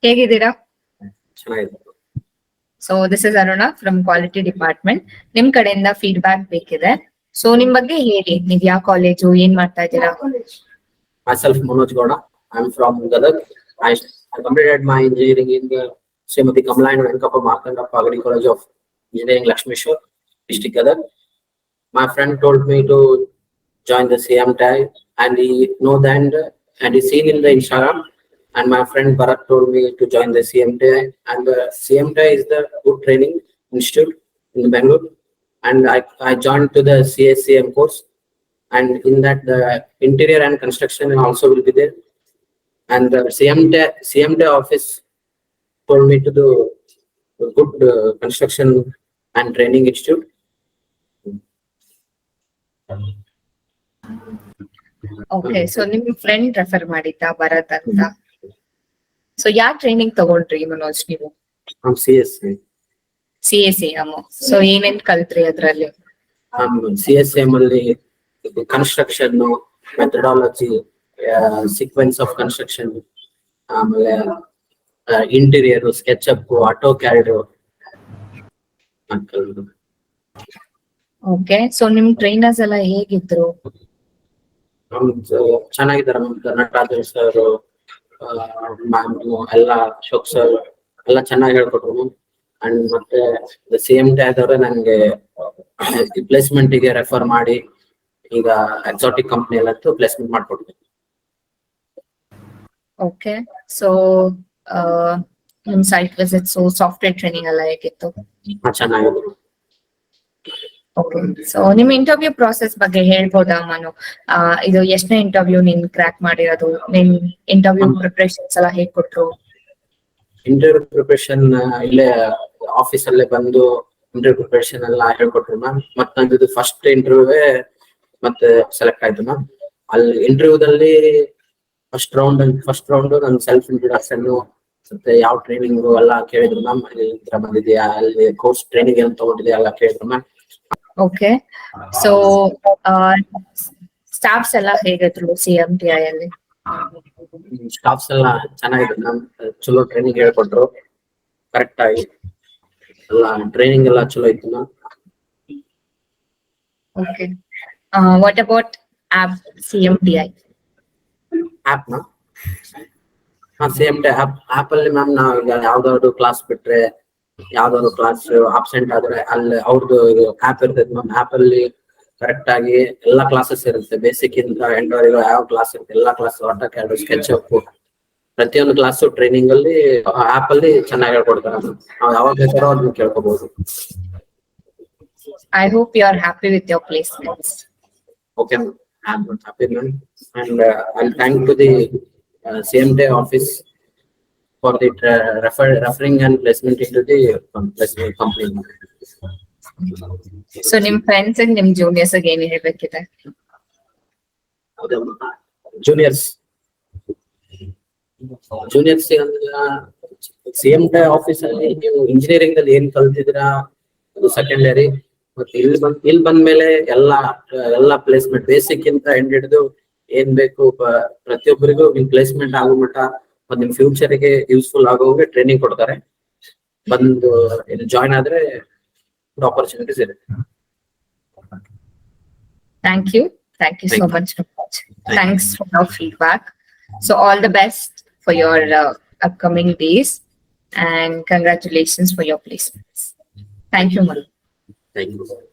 ಹೇಗಿದ್ದೀರಾ? ಚೆನ್ನಾಗಿದೆ. So this is Aruna from quality department. ನಿಮ್ ಕಡೆಯಿಂದ ಫೀಡ್ಬ್ಯಾಕ್ ಬೇಕಿದೆ. ಸೊ ನಿಮ್ ಬಗ್ಗೆ ಹೇಳಿ, ನೀವ್ ಯಾವ ಕಾಲೇಜು, ಏನ್ ಮಾಡ್ತಾ ಇದ್ದೀರಾ? Myself Manoj Gadag. I'm from Gadag. I completed my engineering in the CMTI Pagadi College of Engineering, Lakshmishwar, district Gadag. My friend told me to join the CMTI, and he know that and he seen in the Instagram. And my friend Bharat told me to join the CMTI, and the CMTI is the good training institute in Bengaluru. And I joined to the CSCM course, and in that the interior and construction also will be there. And the CMTI office told me to do a good construction and training institute. Okay, so ನಿಮ್ friend refer ಮಾಡಿದ್ದ ಭರತ್ ಅಂತ. So ಯಾವ training ತಗೊಂಡ್ರಿ ಮನೋಜ್ ನೀವು? From CSCM. CACM. So ಏನೇನ್ ಕಲ್ತ್ರಿ ಅದ್ರಲ್ಲಿ? CSCM ಅಲ್ಲಿ construction methodology, sequence of construction, ಆಮೇಲೆ interior, SketchUp, AutoCAD. Okay, so ನಿಮ್ ಟ್ರೈನರ್ಸ್ ಎಲ್ಲ ಹೇಗಿದ್ರು? ಚೆನ್ನಾಗಿದ್ದಾರೆ ಮ್ಯಾಮ್. ಕರ್ನಾಟಕ ಸರ್, ಮ್ಯಾಮ್ ಎಲ್ಲ ಅಶೋಕ್ ಸರ್ ಎಲ್ಲ ಚೆನ್ನಾಗಿ ಹೇಳ್ಕೊಟ್ರು ಮ್ಯಾಮ್. ಅಂಡ್ ಮತ್ತೆ CMTI ಆದವ್ರೆ ನನ್ಗೆ ಪ್ಲೇಸ್ಮೆಂಟ್ ಗೆ ರೆಫರ್ ಮಾಡಿ ಈಗ ಎಕ್ಸಾಟಿಕ್ ಕಂಪ್ನಿ ಎಲ್ಲ ಪ್ಲೇಸ್ಮೆಂಟ್ ಮಾಡ್ಕೊಡ್ತೀನಿ. ಓಕೆ, ಸೊ ನಿಮ್ site visit, so software training ಎಲ್ಲ ಹೇಗಿತ್ತು? ಚೆನ್ನಾಗಿದೆ. ಓಕೆ, ಸೊ ನಿಮ್ ಇಂಟರ್ವ್ಯೂ ಪ್ರಾಸೆಸ್ ಬಗ್ಗೆ ಹೇಳ್ಬೋದಾ ಮನು? ಇದು ಎಷ್ಟನೇ ಇಂಟರ್ವ್ಯೂ ನೀನ್ ಕ್ರ್ಯಾಕ್ ಮಾಡಿರೋದು? ನಿಮ್ ಇಂಟರ್ವ್ಯೂ ಪ್ರಿಪರೇಷನ್ಸ್ ಎಲ್ಲ ಹೇಗ್ ಕೊಟ್ರು? ಇಂಟರ್ವ್ಯೂ ಪ್ರಿಪರೇಷನ್ ಇಲ್ಲೇ ಆಫೀಸ್ ಅಲ್ಲೇ ಬಂದು ಇಂಟರ್ವ್ಯೂ ಪ್ರಿಪರೇಷನ್ ಎಲ್ಲ ಹೇಳ್ಕೊಟ್ರು ಮ್ಯಾಮ್. ಮತ್ತೆ ನಂದು ಫಸ್ಟ್ ಇಂಟರ್ವ್ಯೂವೇ ಮತ್ತೆ ಸೆಲೆಕ್ಟ್ ಆಯ್ತು ಮ್ಯಾಮ್. ಅಲ್ಲಿ ಇಂಟರ್ವ್ಯೂದಲ್ಲಿ ಫಸ್ಟ್ ರೌಂಡ್ ನನ್ ಸೆಲ್ಫ್ ಇಂಟ್ರೊಡಕ್ಷನ್ ಮತ್ತೆ ಯಾವ ಟ್ರೈನಿಂಗ್ ಎಲ್ಲ ಕೇಳಿದ್ರು ಮ್ಯಾಮ್. ಈ ತರ ಬಂದಿದ್ಯಾ, ಅಲ್ಲಿ ಕೋರ್ಸ್ ಟ್ರೈನಿಂಗ್ ಏನು ತಗೊಂಡಿದ್ಯಾ ಎಲ್ಲ ಕೇಳಿದ್ರು ಮ್ಯಾಮ್. ಓಕೆ, ಸೊ ಸ್ಟಾಫ್ಸ್ ಎಲ್ಲ ಹೇಗಿದ್ರು CMTI ಅಲ್ಲಿ? ಸ್ಟಾಫ್ಸ್ ಎಲ್ಲ ಚೆನ್ನಾಗಿದೆ ಮ್ಯಾಮ್. ಚಲೋ ಟ್ರೈನಿಂಗ್ ಹೇಳ್ಕೊಟ್ರು ಕರೆಕ್ಟ್ ಆಗಿ. ಎಲ್ಲ ಟ್ರೈನಿಂಗ್ ಎಲ್ಲ ಚಲೋ ಇತ್ತು ma'am. Okay, what about app CMTI? App ma'am. CMTI app ಅಲ್ಲಿ ಮ್ಯಾಮ್ ನಾವ್ ಈಗ ಯಾವ್ದಾದ್ರು ಕ್ಲಾಸ್ ಬಿಟ್ರೆ, ಯಾವ್ದಾದ್ರು ಕ್ಲಾಸ್ ಆಬ್ಸೆಂಟ್ ಆದ್ರೆ ಅಲ್ಲಿ ಅವ್ರದ್ದು ಇದು ಆಪ್ ಇರ್ತೈತೆ ಮ್ಯಾಮ್. ಆಪ್ ಅಲ್ಲಿ ಕರೆಕ್ಟ್ ಆಗಿ ಎಲ್ಲಾ ಕ್ಲಾಸಸ್ ಇರುತ್ತೆ. ಬೇಸಿಕ್ ಇಂದ ಎಂಟವರೆಗೂ ಯಾವ ಕ್ಲಾಸ್ ಇರುತ್ತೆ, ಎಲ್ಲಾ class, auto CAD, sketch up, ಪ್ರತಿಯೊಂದು ಕ್ಲಾಸ್ ಟ್ರೈನಿಂಗ್ ಅಲ್ಲಿ ಆಪ್ ಅಲ್ಲಿ ಚೆನ್ನಾಗಿ ಹೇಳ್ಕೊಡ್ತಾರೆ. ನಾವು ಯಾವಾಗ ಬೇಕಾದ್ರೂ ಅದನ್ನ ಕೇಳ್ಕೋಬಹುದು. I hope you are happy with your placements. Okay, I'm happy ma'am. And I'll thank to the CMTI office for the referring and placement into the placement company. So ನಿಮ್ friends and ನಿಮ್ juniors ಏನ್ ಹೇಳ್ಬೇಕಿದೆ? Juniors CMTI office ಅಲ್ಲಿ ನೀವು engineering ಅಲ್ಲಿ ಏನ್ ಕಲ್ತಿದ್ದೀರಾ ಅದು secondary. ಮತ್ತೆ ಇಲ್ಲಿ ಬಂದ್ಮೇಲೆ ಎಲ್ಲಾ ಪ್ಲೇಸ್ಮೆಂಟ್ ಬೇಸಿಕ್ ಇಂದ ಎಂಡ್ ಹಿಡಿದು ಏನ್ ಬೇಕು ಪ್ರತಿಯೊಬ್ಬರಿಗೂ ನಿಮ್ ಪ್ಲೇಸ್ಮೆಂಟ್ ಆಗೋ ಮಟ್ಟ ಮತ್ತೆ ನಿಮ್ ಫ್ಯೂಚರ್ ಗೆ ಯೂಸ್ಫುಲ್ ಆಗೋಂಗೆ ಟ್ರೈನಿಂಗ್ ಕೊಡ್ತಾರೆ. ಬಂದು ಇಲ್ಲಿ ಜಾಯ್ನ್ ಆದ್ರೆ ಆಪರ್ಚುನಿಟೀಸ್ ಇರುತ್ತೆ. Thank you so much. Thanks for your feedback. So all the best for your upcoming days, and congratulations for your placements. Thank you, Manu. Thank you.